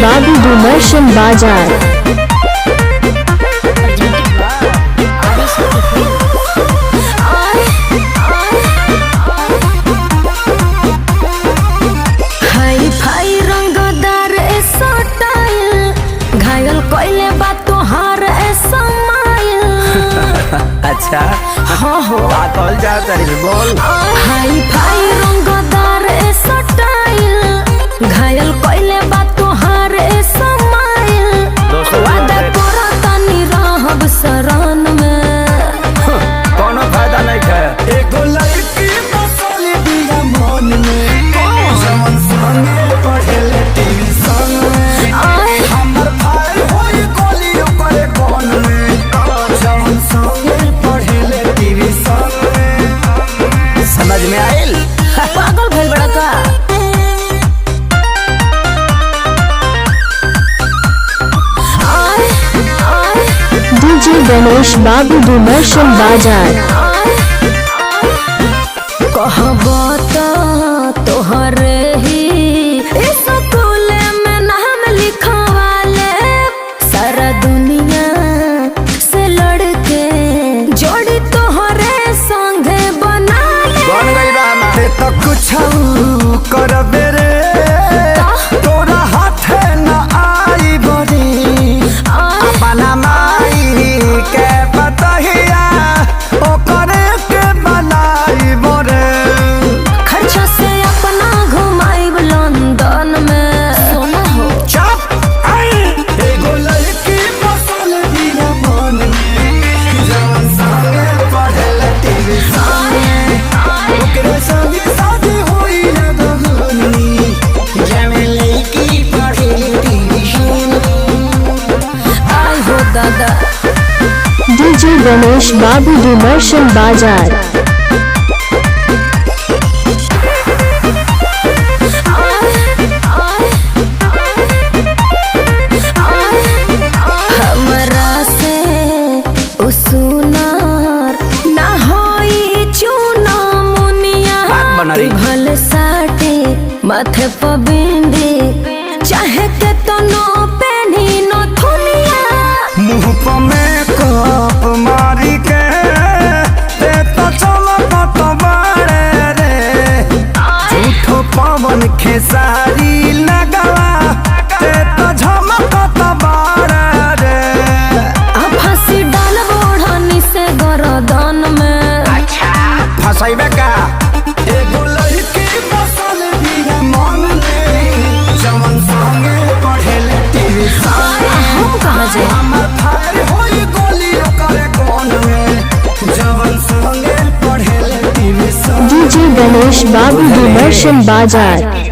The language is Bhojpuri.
बाबू डुमरशन बाजार। अच्छा हाँ हो बातल जा तेरी बोल हाई फाई रंगदार ऐसा स्टाइल घायल कोइले बात तोहार ऐसा माइल वादा करा तनी रहब शरण में कोनो फायदा नहीं है एगो लड़की बसल दिया मन में जवन संगे पढ़ले टीवी संग हमर भाई होई गोली ओकरे कोन में जवन संगे समझ में आइल पागल भइल बड़ा का डीजे गणेश बाबू डुमरशन बाजार। कहबो तो तोहरे ही स्कूल में नाम लिखवाले सारा दुनिया से लड़के जोड़ी तोहरे संगे बना ले तो कुछ करबे रे तोरा हाथ न आई बड़ी अपना माई के बतहिया ओकरे के बनाई बरे खर्चा से अपना घुमाइब लंदन में सोना हो चुप एगो लड़की बसल दिया मन में जवन संगे पढ़ले टीवी संगे ओकरे संगे शादी होई ना दगनी जमे लड़की पढ़ले टीवी आई हो दादा डीजे गणेश बाबू डुमरशन बाजार। हमरा से उसुनार ना होई चुना मुनिया भल साटे माथे पर बिंदी चाहे के तो नो पेनी नो थुनिया मुँह पर मेकअप मारी के ते तो चमकत बाड़े रे झूठो पवन खेसारी लगवा ते तो झमकत बाड़े रे फांसी डाल बोढ़नी से गरदन में फंसाइबे का एगो लड़की बसल दिया मन में जवन संगे पढ़ले टीवी हम कहाँ जाए हमर भाई होई गोली ओकरे कोन में जवन संगे पढ़ले टीवी डीजे गणेश बाबू डुमरशन बाजार।